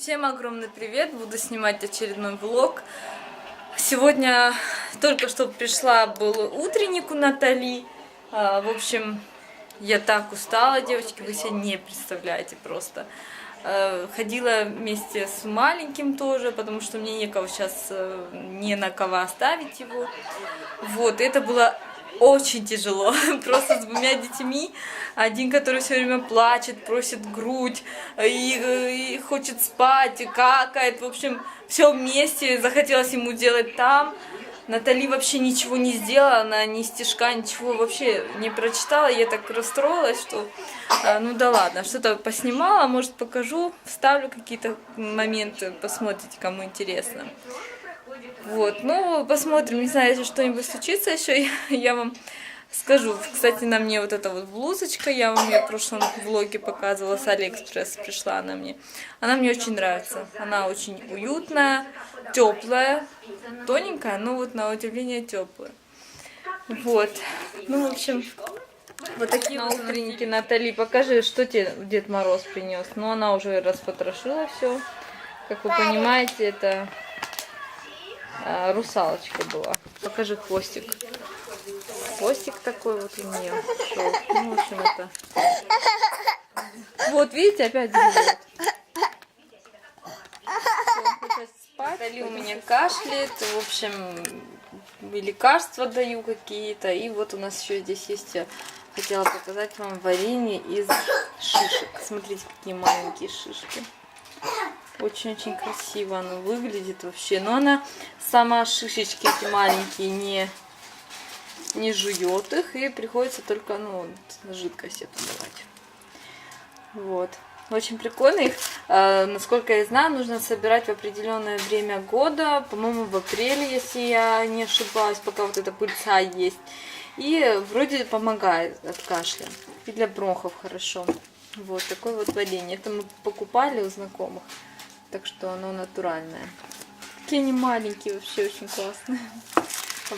Всем огромный привет! Буду снимать очередной влог. Сегодня только что пришла, был утренник у Натали. В общем, я так устала, девочки, вы себе не представляете просто. Ходила вместе с маленьким тоже, потому что мне некого сейчас, не на кого оставить его. Вот, это было очень тяжело, просто с двумя детьми. Один, который все время плачет, просит грудь, и хочет спать, и какает. В общем, все вместе, захотелось ему делать там. Натали вообще ничего не сделала, она ни стишка, ничего вообще не прочитала. Я так расстроилась, что ну да ладно, что-то поснимала, может покажу, вставлю какие-то моменты, посмотрите, кому интересно. Вот, ну посмотрим, не знаю, если что-нибудь случится еще, я вам скажу. Кстати, на мне вот эта вот блузочка, я вам ее в прошлом влоге показывала, с Алиэкспресс пришла она мне. Она мне очень нравится, она очень уютная, теплая, тоненькая, но вот на удивление теплая. Вот, ну в общем, вот такие вот утренники. Натали, покажи, что тебе Дед Мороз принес. Ну она уже распотрошила все, как вы понимаете, это русалочка была. Покажи хвостик. Хвостик такой вот у нее шел. Ну, в общем, это... Вот, видите, опять ревет. Хочет спать. Натали у меня кашляет. В общем, лекарства даю какие-то. И вот у нас еще здесь есть, я хотела показать вам варенье из шишек. Смотрите, какие маленькие шишки. Очень-очень красиво она выглядит вообще. Но она сама шишечки эти маленькие не жует их. И приходится только, ну, жидкость эту давать. Вот. Очень прикольно. Их, насколько я знаю, нужно собирать в определенное время года. По-моему, в апреле, если я не ошибаюсь, пока вот эта пыльца есть. И вроде помогает от кашля. И для бронхов хорошо. Вот такое вот варенье. Это мы покупали у знакомых. Так что оно натуральное. Такие они маленькие, вообще очень классные.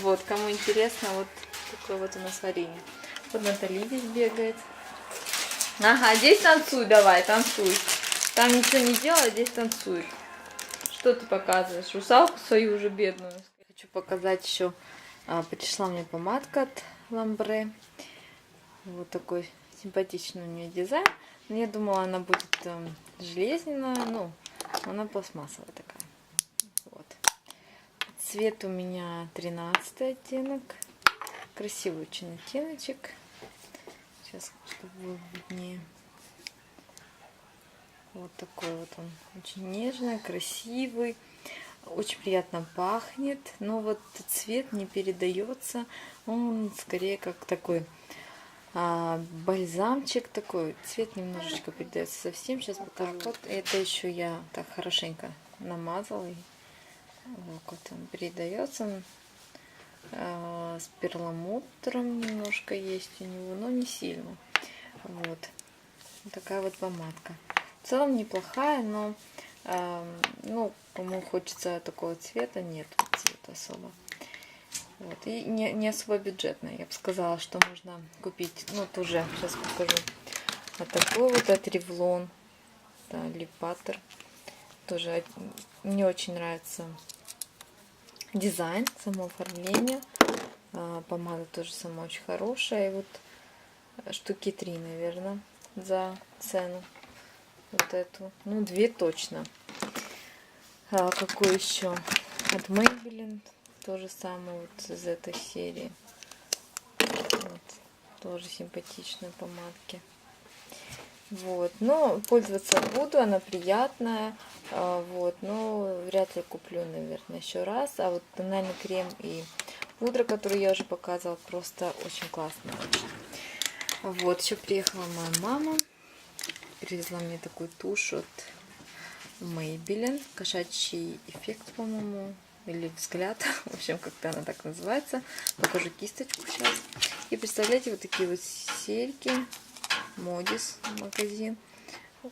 Вот, кому интересно, вот такое вот у нас варенье. Вот Натали здесь бегает. Ага, здесь танцуй давай, танцуй. Там ничего не делай, здесь танцует. Что ты показываешь? Русалку свою уже бедную. Хочу показать еще. Пришла мне помадка от Ламбре. Вот такой симпатичный у нее дизайн. Но я думала, она будет железная, ну, она пластмассовая такая. Вот. Цвет у меня 13 оттенок. Красивый очень оттеночек. Сейчас, чтобы было виднее. Вот такой вот он. Очень нежный, красивый. Очень приятно пахнет. Но вот цвет не передается. Он скорее как такой бальзамчик такой. Цвет немножечко передается совсем. Сейчас покажу. Вот это еще я так хорошенько намазала. И вот он передается. С перламутром немножко есть у него, но не сильно. Вот такая вот помадка. В целом неплохая, но ну, кому хочется такого цвета, нет цвета особо. Вот. И не особо бюджетная. Я бы сказала, что можно купить, ну тоже сейчас покажу. Вот такой вот от Revlon, да, Lip Butter. Тоже мне очень нравится дизайн, само оформление. Помада тоже сама очень хорошая. И вот штуки 3, наверное, за цену. Вот эту. Ну, 2 точно. Какой еще? От Maybelline. То же самое вот из этой серии. Вот. Тоже симпатичные помадки. Вот. Но пользоваться буду. Она приятная. Вот. Но вряд ли куплю, наверное, еще раз. А вот тональный крем и пудра, которую я уже показывала, просто очень классная. Вот, еще приехала моя мама. Привезла мне такую тушь от Maybelline. Кошачий эффект, по-моему. Или взгляд. В общем, как-то она так называется. Покажу кисточку сейчас. И представляете, вот такие вот серьги. Модис магазин.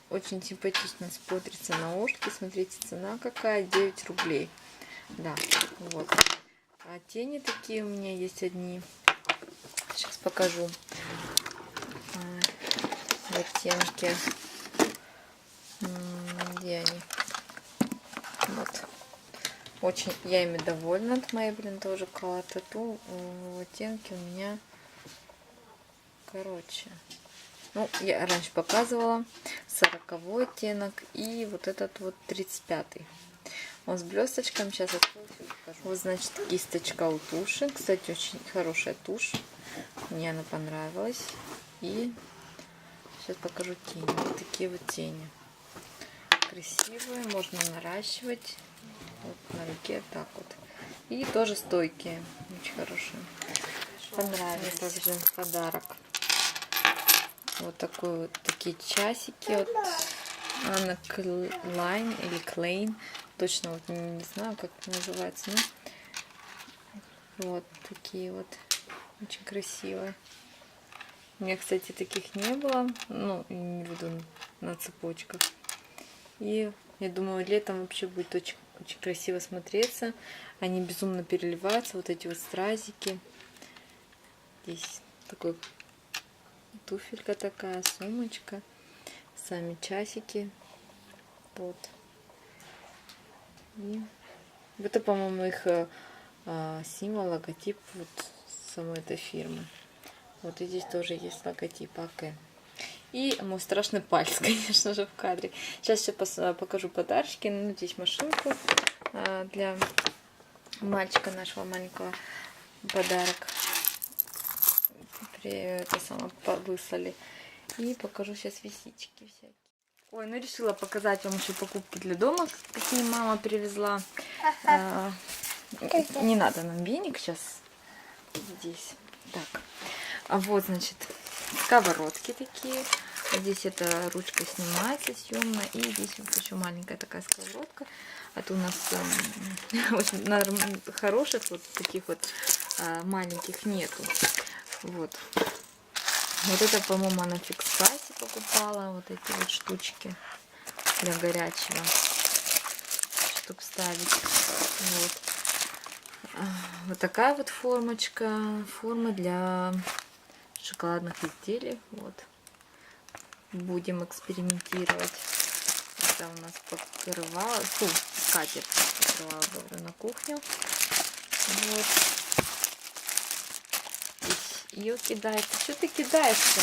Очень симпатично смотрится на ушки. Смотрите, цена какая. 9 рублей. Да, вот. А тени такие у меня есть одни. Сейчас покажу. В оттенке. Где они? Вот. Очень я ими довольна. От Maybelline тоже Color Tattoo. Оттенки у меня, короче, ну, я раньше показывала 40-й оттенок и вот этот вот 35-й. Он с блесточками. Сейчас открою, покажу. Вот, значит, кисточка у туши. Кстати, очень хорошая тушь. Мне она понравилась. И сейчас покажу тени. Вот такие вот тени. Красивые. Можно наращивать. Вот на руке так вот. И тоже стойкие. Очень хорошие. Понравились. Также подарок. Вот такой вот такие часики от Anna Klein или Klein. Точно вот не знаю, как это называется. Но вот такие вот. Очень красивые. У меня, кстати, таких не было. Ну, не буду на цепочках. И я думаю, летом вообще будет очень, очень красиво смотреться. Они безумно переливаются. Вот эти вот стразики. Здесь такой туфелька такая, сумочка. Сами часики. Вот. И это, по-моему, их символ, логотип вот самой этой фирмы. Вот и здесь тоже есть логотип АК. И мой страшный палец, конечно же, в кадре. Сейчас я покажу подарочки. Ну, здесь машинку для мальчика нашего маленького. Подарок. Это самое выслали. И покажу сейчас висички всякие. Ой, ну решила показать вам еще покупки для дома, какие мама привезла. Не надо нам веник сейчас здесь. Так. А вот, значит, сковородки такие. Здесь эта ручка снимается съемная. И здесь вот еще маленькая такая сковородка. А то у нас очень хороших вот таких вот маленьких нету. Вот. Вот это, по-моему, она в фикс-прайсе покупала. Вот эти вот штучки для горячего, чтобы ставить. Вот. Вот такая вот формочка. Форма для шоколадных изделий. Вот. Будем экспериментировать. Это у нас покрывало. Фу, скатерть покрывала, говорю, на кухню. Вот. Ее кидается. Что ты кидаешься?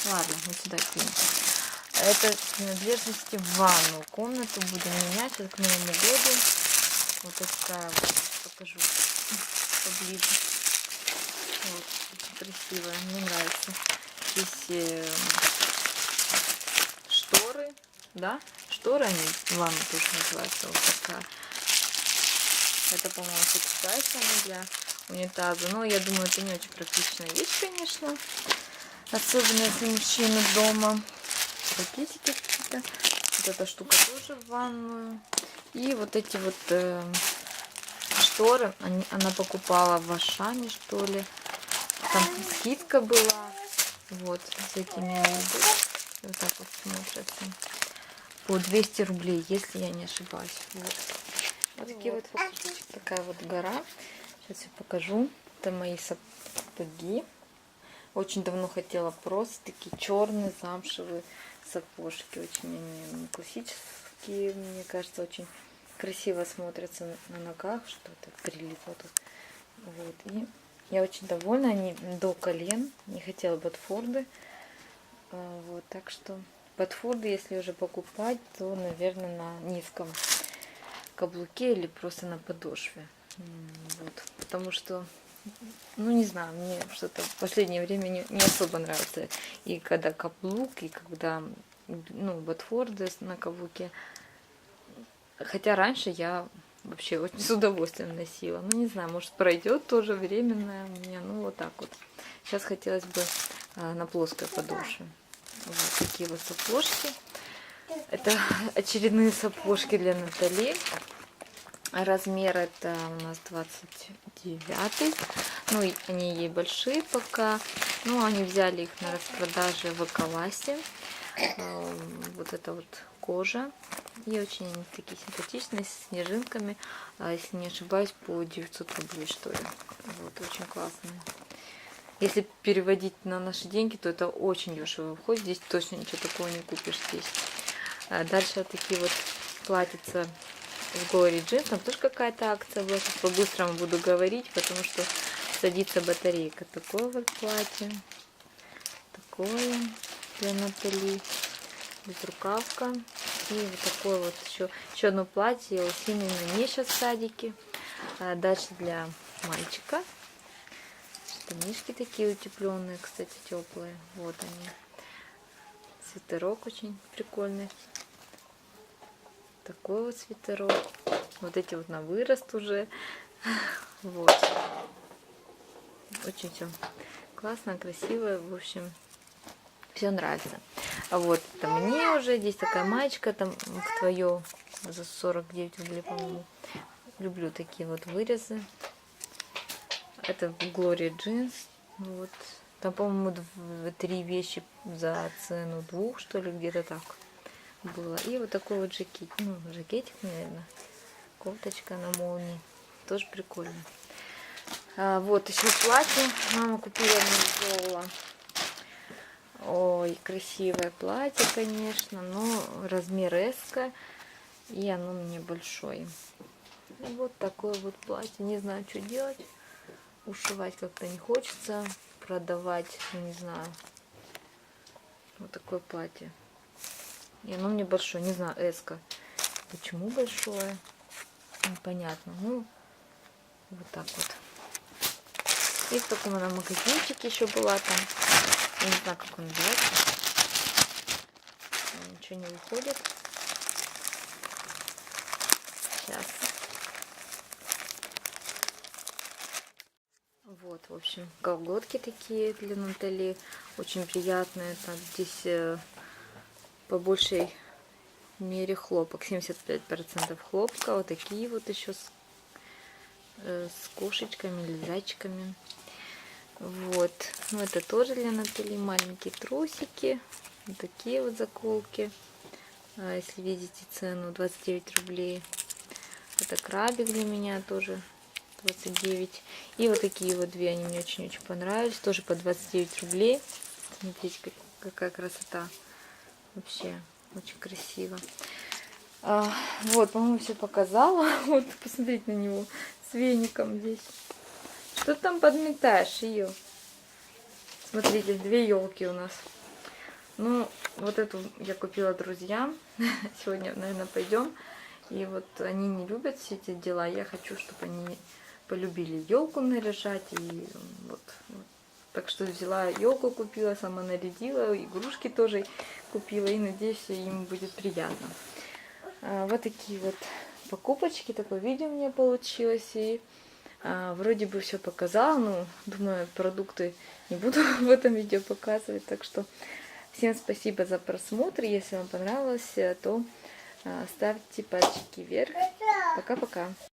Ладно, вот сюда кинем. Это принадлежности в ванну. Комнату будем менять к Новому году. Вот такая вот. Покажу поближе. Вот, очень красивая. Мне нравится. Здесь шторы. Да? Шторы они в ванну тоже называются. Вот такая. Это, по-моему, фиксация для унитаза. Но я думаю, это не очень практичная вещь, конечно. Особенно если мужчина дома. Пакетики какие-то. Вот эта штука тоже в ванную. И вот эти вот шторы. Она покупала в Ашане, что ли. Там скидка была. Вот. С этими. Вот так вот смотрятся. По 200 рублей, если я не ошибаюсь. Вот. Вот такие вот покупочки. Такая вот гора. Сейчас я покажу. Это мои сапоги. Очень давно хотела просто такие черные замшевые сапожки. Очень они классические. Мне кажется, очень красиво смотрятся на ногах. Что-то прилипло тут. Вот. И я очень довольна. Они до колен. Не хотела ботфорды. Вот. Так что ботфорды, если уже покупать, то, наверное, на низком каблуке или просто на подошве. Вот. Потому что, ну не знаю, мне что-то в последнее время не особо нравится. И когда каблук, и когда, ну, ботфорды на каблуке. Хотя раньше я вообще очень с удовольствием носила. Ну не знаю, может пройдет тоже временное у меня. Ну вот так вот. Сейчас хотелось бы на плоской подошве. Вот такие вот сапожки. Это очередные сапожки для Натали. Размер это у нас 29. Ну, и они ей большие пока. Ну, они взяли их на распродаже в Эколасе. Вот это вот кожа. И очень они такие симпатичные, с снежинками. Если не ошибаюсь, по 900 рублей, что ли. Вот, очень классные. Если переводить на наши деньги, то это очень дешево выходит. Здесь точно ничего такого не купишь здесь. Дальше вот такие вот платьица в Glory Jeans. Там тоже какая-то акция была. Сейчас по-быстрому буду говорить, потому что садится батарейка. Такое вот платье. Такое для Натали. Безрукавка. И вот такое вот еще одно платье. Лосины на ней сейчас в садике. А дальше для мальчика. Штанишки такие утепленные, кстати, теплые. Вот они. Свитерок очень прикольный. Такой вот свитерок. Вот эти вот на вырост уже. Вот. Очень все классно, красиво. В общем, все нравится. А вот это мне уже. Здесь такая маечка, там твое за 49 рублей, по-моему. Люблю такие вот вырезы. Это в Glory Jeans. Вот. Там, по-моему, 3 вещи за цену 2, что ли, где-то так было. И вот такой вот жакет. Ну, жакетик, наверное. Кофточка на молнии. Тоже прикольно. Вот еще платье. Мама купила мне Золла. Ой, красивое платье, конечно, но размер S. И оно мне большое. И вот такое вот платье. Не знаю, что делать. Ушивать как-то не хочется. Продавать, ну, не знаю. Вот такое платье. И оно мне большое. Не знаю, S-ка. Почему большое? Непонятно. Ну, вот так вот. И в таком она магазинчике еще была там. Я не знаю, как он называется. Ничего не выходит. Сейчас. Вот, в общем, колготки такие для Натали. Очень приятные. Там здесь по большей мере хлопок. 75% хлопка. Вот такие вот еще с кошечками или зайчиками. Вот. Ну, это тоже для Натали. Маленькие трусики. Вот такие вот заколки. Если видите цену, 29 рублей. Это крабик для меня тоже 29. И вот такие вот две, они мне очень-очень понравились. Тоже по 29 рублей. Смотрите, какая красота. Вообще, очень красиво. Вот, по-моему, все показала. Вот, посмотрите на него с веником здесь. Что ты там подметаешь ее? Смотрите, 2 елки у нас. Ну, вот эту я купила друзьям. Сегодня, наверное, пойдем. И вот они не любят все эти дела. Я хочу, чтобы они полюбили елку наряжать. И вот. Так что взяла елку, купила, сама нарядила. Игрушки тоже купила. И надеюсь, им будет приятно. Вот такие вот покупочки. Такое видео у меня получилось. И вроде бы все показала. Ну, думаю, продукты не буду в этом видео показывать. Так что всем спасибо за просмотр. Если вам понравилось, то ставьте пальчики вверх. Пока-пока.